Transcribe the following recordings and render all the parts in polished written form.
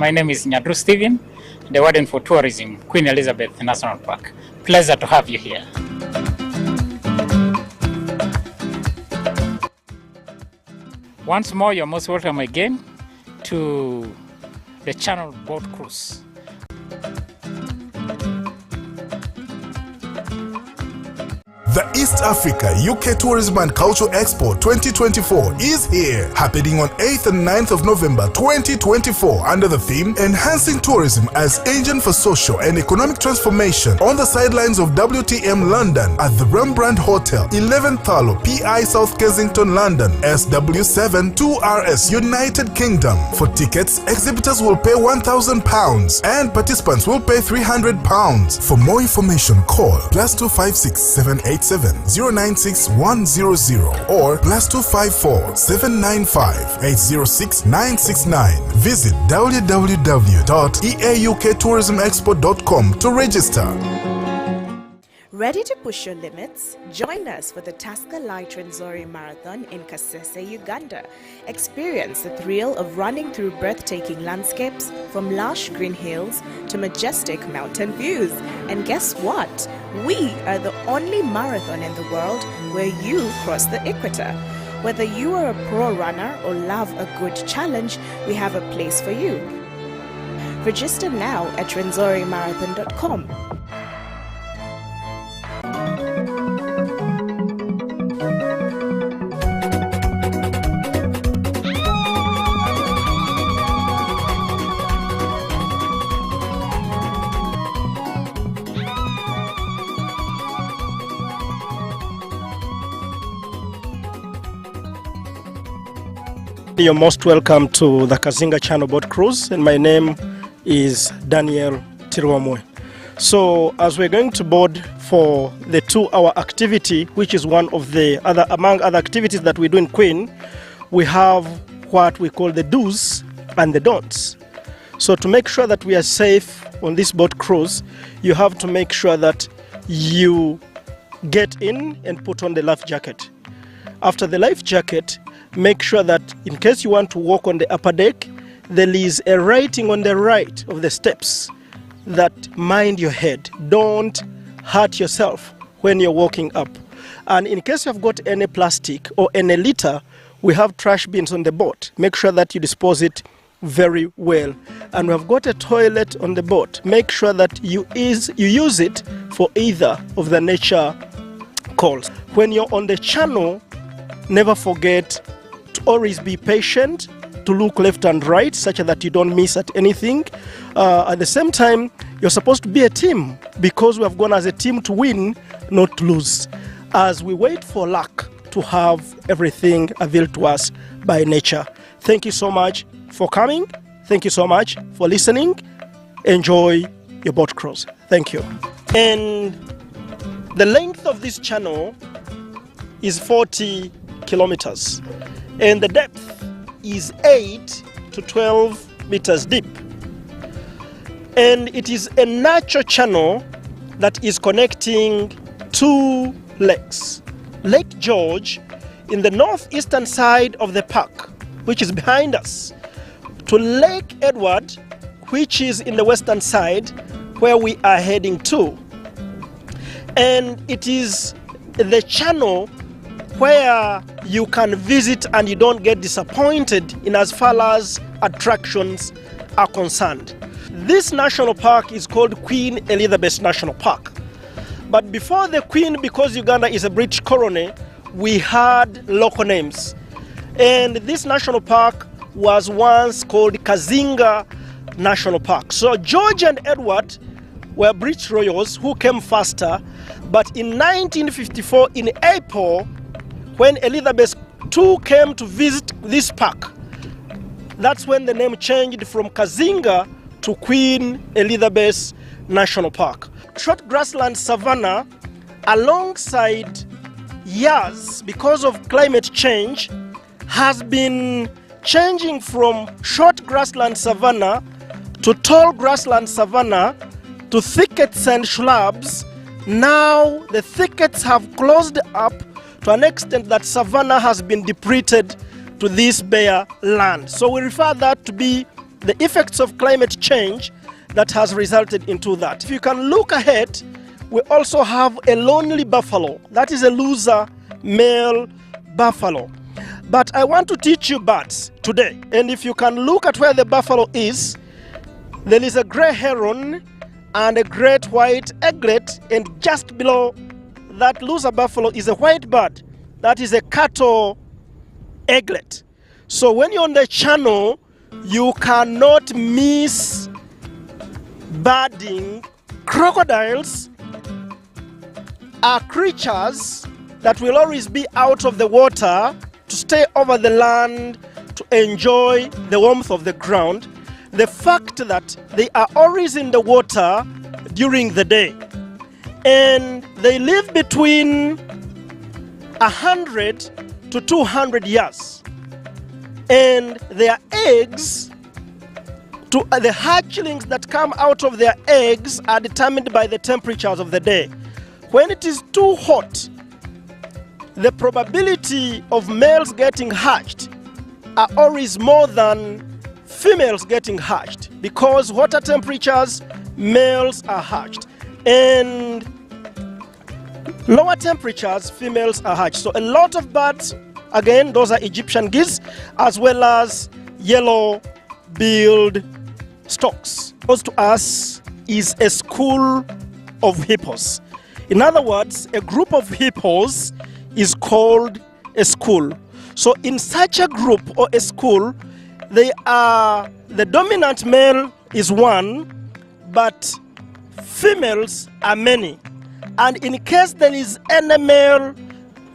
My name is Nyadru Stephen, the Warden for Tourism, Queen Elizabeth National Park. Pleasure to have you here. Once more, you're most welcome again to the Channel Boat Cruise. The East Africa UK Tourism and Culture Expo 2024 is here, happening on 8th and 9th of November 2024 under the theme Enhancing Tourism as Engine for Social and Economic Transformation on the sidelines of WTM London at the Rembrandt Hotel, 11th Thalo, PI South Kensington, London, SW7 2RS, United Kingdom. For tickets, exhibitors will pay £1,000 and participants will pay £300. For more information, call +256 787 096 100 or +254 795 806 969. Visit www.eaukTourismExpo.com to register. Ready to push your limits? Join us for the Tusker Light Rwenzori Marathon in Kasese, Uganda. Experience the thrill of running through breathtaking landscapes, from lush green hills to majestic mountain views. And guess what? We are the only marathon in the world where you cross the equator. Whether you are a pro runner or love a good challenge, we have a place for you. Register now at rwenzorimarathon.com. You're most welcome to the Kazinga Channel Boat Cruise, and my name is Daniel Tirwamwe. So as we're going to board for the 2-hour activity, which is one of the among other activities that we do in Queen, we have what we call the do's and the don'ts. So to make sure that we are safe on this boat cruise, you have to make sure that you get in and put on the life jacket. After the life jacket, make sure that in case you want to walk on the upper deck, there is a writing on the right of the steps that mind your head. Don't hurt yourself when you're walking up. And in case you've got any plastic or any litter, we have trash bins on the boat. Make sure that you dispose it very well. And we've got a toilet on the boat. Make sure that you use it for either of the nature calls. When you're on the channel, never forget to always be patient, to look left and right such that you don't miss at anything. At the same time, you're supposed to be a team, because we have gone as a team to win, not to lose, as we wait for luck to have everything availed to us by nature. Thank you so much for coming. Thank you so much for listening. Enjoy your boat cruise. Thank you. And the length of this channel is 40 kilometers, and the depth is 8 to 12 meters deep. And it is a natural channel that is connecting two lakes. Lake George in the northeastern side of the park, which is behind us, to Lake Edward, which is in the western side, where we are heading to. And it is the channel where you can visit and you don't get disappointed in as far as attractions are concerned. This national park is called Queen Elizabeth National Park. But before the Queen, because Uganda is a British colony, we had local names. And this national park was once called Kazinga National Park. So George and Edward were British royals who came faster, but in 1954 in April, when Elizabeth II came to visit this park, that's when the name changed from Kazinga to Queen Elizabeth National Park. Short grassland savanna alongside years, because of climate change, has been changing from short grassland savanna to tall grassland savanna to thickets and shrubs. Now the thickets have closed up to an extent that savanna has been depleted to this bare land. So we refer that to be the effects of climate change that has resulted into that. If you can look ahead, we also have a lonely buffalo. That is a loser male buffalo. But I want to teach you birds today. And if you can look at where the buffalo is, there is a gray heron and a great white eaglet, and just below that loser buffalo is a white bird. That is a cattle eaglet. So when you're on the channel, you cannot miss birding. Crocodiles are creatures that will always be out of the water to stay over the land to enjoy the warmth of the ground. The fact that they are always in the water during the day, and they live between 100 to 200 years, and their eggs, the hatchlings that come out of their eggs are determined by the temperatures of the day. When it is too hot, the probability of males getting hatched are always more than females getting hatched, because hotter temperatures, males are hatched, and lower temperatures, females are hatched. So a lot of birds, again, those are Egyptian geese, as well as yellow-billed storks. Close to us is a school of hippos. In other words, a group of hippos is called a school. So in such a group or a school, the dominant male is one, but females are many. And in case there is any male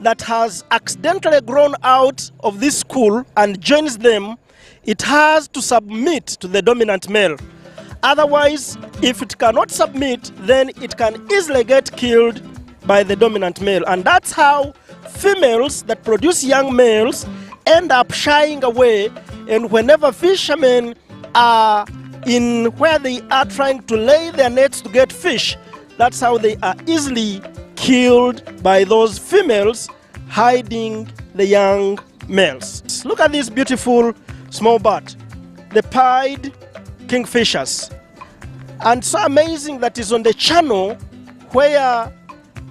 that has accidentally grown out of this school and joins them, it has to submit to the dominant male. Otherwise, if it cannot submit, then it can easily get killed by the dominant male. And that's how females that produce young males end up shying away, and whenever fishermen are in where they are trying to lay their nets to get fish, that's how they are easily killed by those females hiding the young males. Look at this beautiful small bird, the pied kingfishers. And so amazing that is on the channel where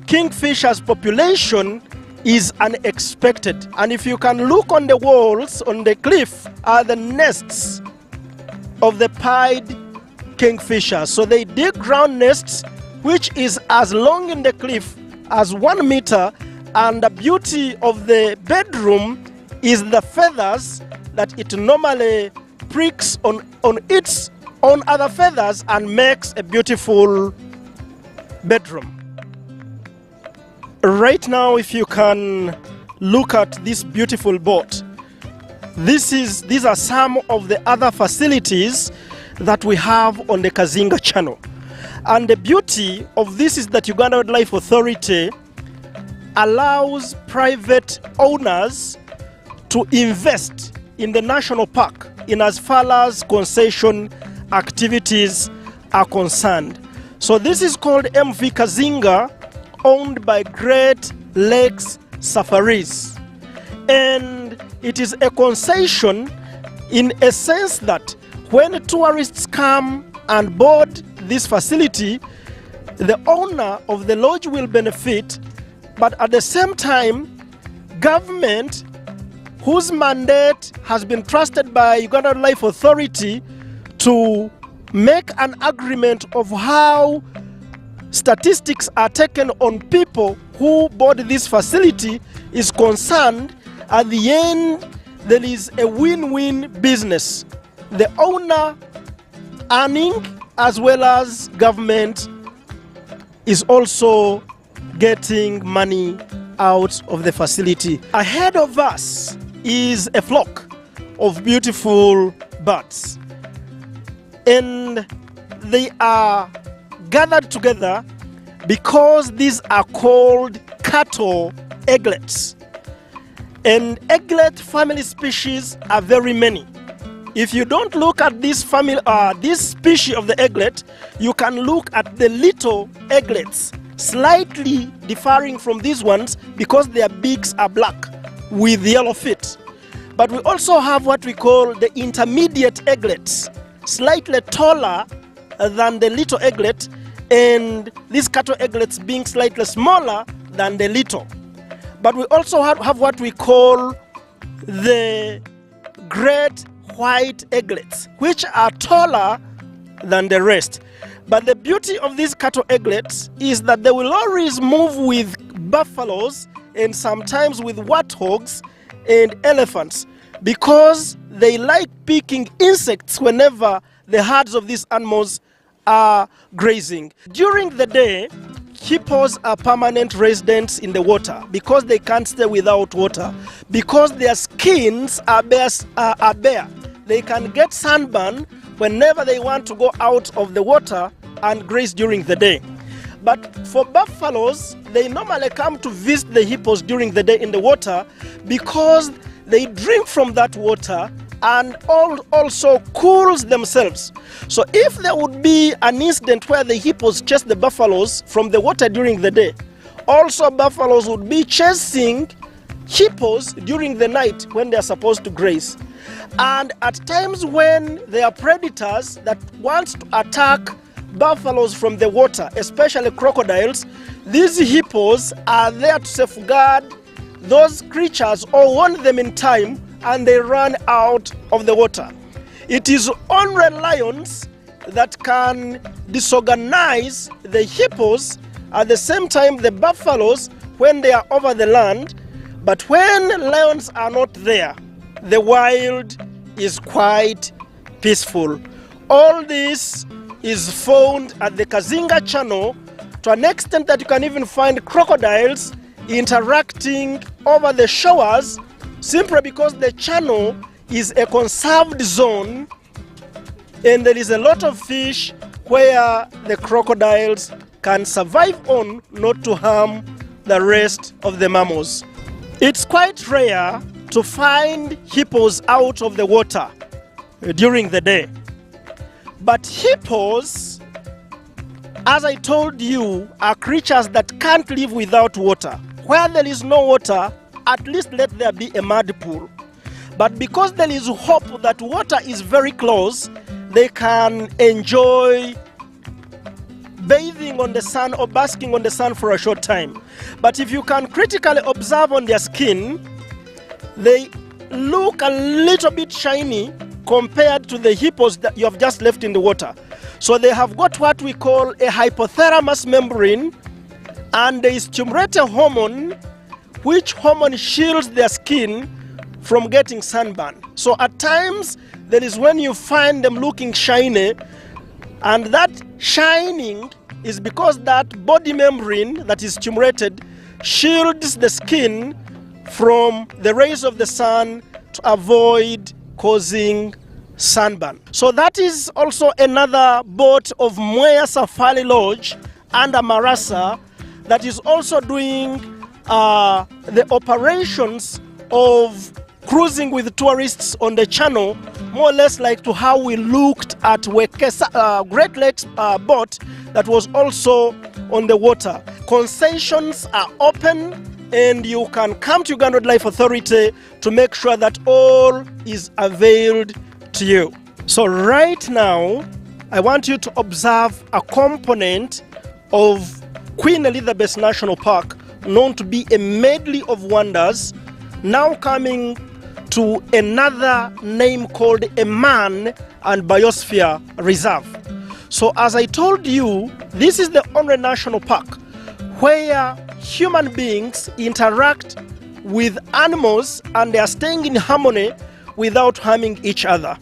kingfishers population is unexpected. And if you can look on the walls, on the cliff, are the nests of the pied kingfishers. So they dig ground nests, which is as long in the cliff as 1 meter, and the beauty of the bedroom is the feathers that it normally pricks on its own other feathers and makes a beautiful bedroom. Right now, if you can look at this beautiful boat, these are some of the other facilities that we have on the Kazinga channel. And the beauty of this is that Uganda Wildlife Authority allows private owners to invest in the national park in as far as concession activities are concerned. So this is called MV Kazinga, owned by Great Lakes Safaris. And it is a concession in a sense that when tourists come and board this facility, the owner of the lodge will benefit, but at the same time, government, whose mandate has been trusted by Uganda Wildlife Authority to make an agreement of how statistics are taken on people who board this facility, is concerned. At the end, there is a win-win business. The owner earning as well as government is also getting money out of the facility. Ahead of us is a flock of beautiful birds, and they are gathered together because these are called cattle eaglets. And eaglet family species are very many. If you don't look at this family, this species of the eaglet, you can look at the little eaglets, slightly differing from these ones because their beaks are black with yellow feet. But we also have what we call the intermediate eaglets. slightly taller than the little eaglet, and these cattle eaglets being slightly smaller than the little. But we also have what we call the great white eaglets, which are taller than the rest. But the beauty of these cattle eaglets is that they will always move with buffaloes and sometimes with warthogs and elephants, because they like picking insects whenever the herds of these animals are grazing. During the day, hippos are permanent residents in the water because they can't stay without water, because their skins are bare. They can get sunburn whenever they want to go out of the water and graze during the day. But for buffaloes, they normally come to visit the hippos during the day in the water because they drink from that water and also cools themselves. So if there would be an incident where the hippos chase the buffaloes from the water during the day, also buffaloes would be chasing hippos during the night when they are supposed to graze. And at times when there are predators that want to attack buffaloes from the water, especially crocodiles, these hippos are there to safeguard those creatures or warn them in time, and they run out of the water. It is only lions that can disorganize the hippos, at the same time the buffaloes when they are over the land. But when lions are not there, the wild is quite peaceful. All this is found at the Kazinga channel, to an extent that you can even find crocodiles interacting over the shores, simply because the channel is a conserved zone and there is a lot of fish where the crocodiles can survive on, not to harm the rest of the mammals. It's quite rare to find hippos out of the water during the day. But hippos, as I told you, are creatures that can't live without water. Where there is no water, at least let there be a mud pool. But because there is hope that water is very close, they can enjoy bathing on the sun or basking on the sun for a short time. But if you can critically observe on their skin, they look a little bit shiny compared to the hippos that you have just left in the water. So they have got what we call a hypothalamus membrane, and they stimulate a hormone, which hormone shields their skin from getting sunburn. So at times, there is when you find them looking shiny, and that shining is because that body membrane that is stimulated shields the skin from the rays of the sun to avoid causing sunburn. So that is also another boat of Mwea Safari Lodge under Marasa that is also doing the operations of cruising with tourists on the channel, more or less like to how we looked at Wekesa, Great Lakes boat that was also on the water. Concessions are open, and you can come to Uganda Wildlife Authority to make sure that all is availed to you. So right now, I want you to observe a component of Queen Elizabeth National Park, known to be a medley of wonders, now coming to another name called a Man and Biosphere Reserve. So as I told you, this is the only national park where human beings interact with animals and they are staying in harmony without harming each other.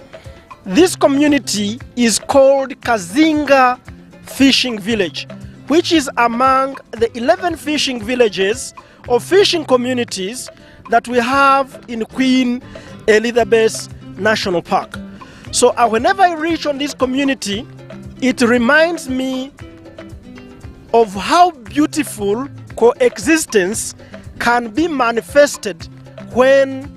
This community is called Kazinga Fishing Village, which is among the 11 fishing villages or fishing communities that we have in Queen Elizabeth National Park. So whenever I reach on this community, it reminds me of how beautiful coexistence can be manifested when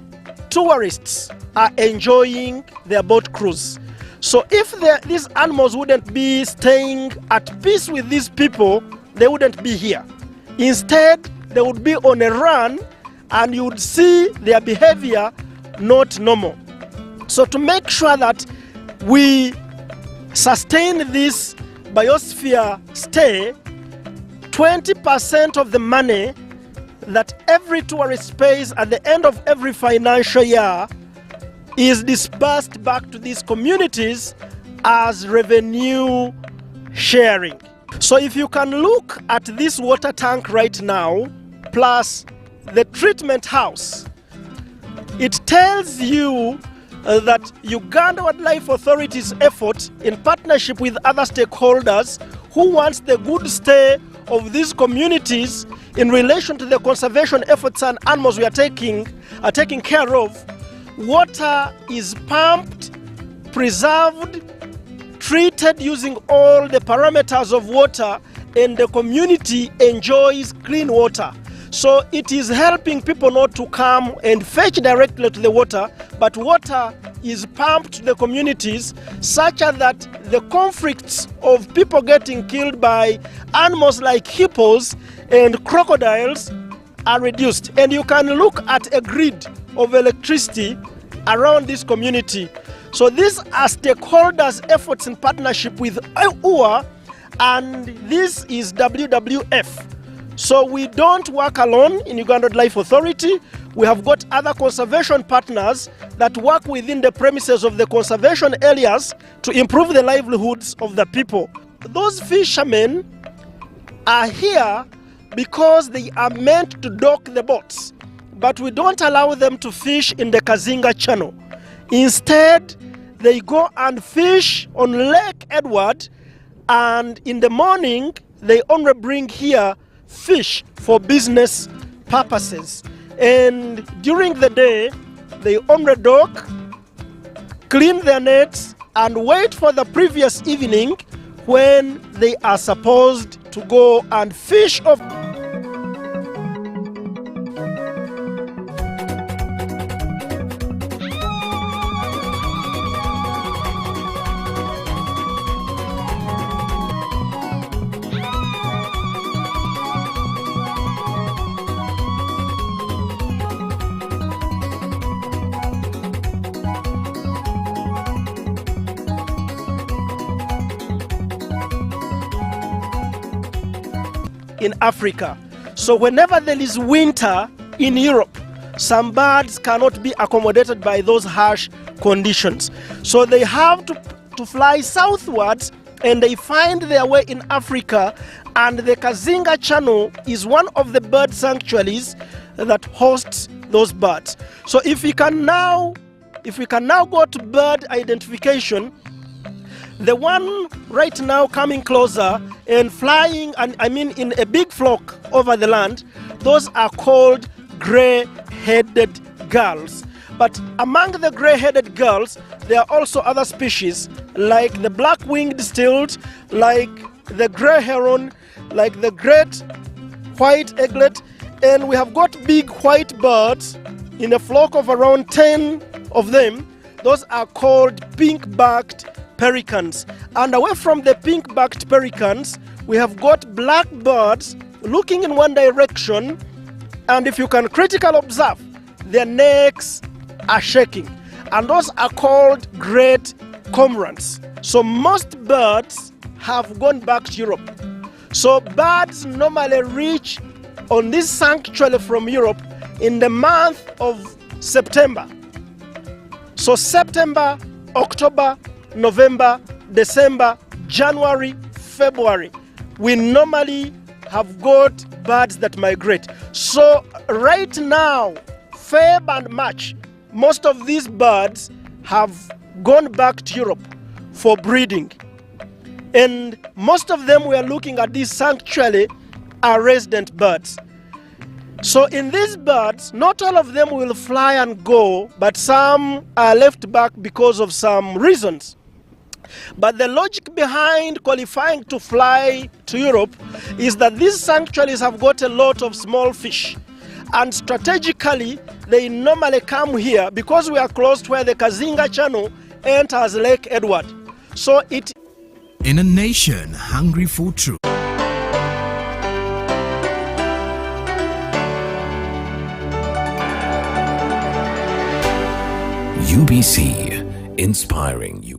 tourists are enjoying their boat cruise. So if these animals wouldn't be staying at peace with these people, they wouldn't be here. Instead, they would be on a run, and you would see their behavior not normal. So to make sure that we sustain this biosphere stay, 20% of the money that every tourist pays at the end of every financial year is disbursed back to these communities as revenue sharing. So if you can look at this water tank right now, plus the treatment house, it tells you that Uganda Wildlife Authority's effort in partnership with other stakeholders who wants the good stay of these communities in relation to the conservation efforts and animals we are taking care of. Water is pumped, preserved, treated using all the parameters of water, and the community enjoys clean water. So it is helping people not to come and fetch directly to the water, but water is pumped to the communities such that the conflicts of people getting killed by animals like hippos and crocodiles are reduced. And you can look at a grid of electricity around this community. So these are stakeholders' efforts in partnership with UA, and this is WWF. So we don't work alone in Uganda Wildlife Authority. We have got other conservation partners that work within the premises of the conservation areas to improve the livelihoods of the people. Those fishermen are here because they are meant to dock the boats, but we don't allow them to fish in the Kazinga channel. Instead, they go and fish on Lake Edward, and in the morning, they only bring here fish for business purposes. And during the day, they only dock, clean their nets, and wait for the previous evening when they are supposed to go and fish off. In Africa. So whenever there is winter in Europe, some birds cannot be accommodated by those harsh conditions. So they have to fly southwards, and they find their way in Africa, and the Kazinga Channel is one of the bird sanctuaries that hosts those birds. So if we can now go to bird identification, the one right now coming closer and flying, and I mean in a big flock over the land, those are called gray-headed gulls. But among the gray-headed gulls, there are also other species like the black-winged stilt, like the gray heron, like the great white eaglet, and we have got big white birds in a flock of around 10 of them. Those are called pink-backed pelicans. And away from the pink-backed pelicans, we have got black birds looking in one direction, and if you can critically observe, their necks are shaking, and those are called great cormorants. So most birds have gone back to Europe. So birds normally reach on this sanctuary from Europe in the month of September. So September, October, November, December, January, February, we normally have got birds that migrate. So right now, Feb and March, most of these birds have gone back to Europe for breeding. And most of them we are looking at this sanctuary are resident birds. So in these birds, not all of them will fly and go, but some are left back because of some reasons. But the logic behind qualifying to fly to Europe is that these sanctuaries have got a lot of small fish. And strategically, they normally come here because we are close to where the Kazinga Channel enters Lake Edward. So it... In a nation hungry for truth, UBC, inspiring you.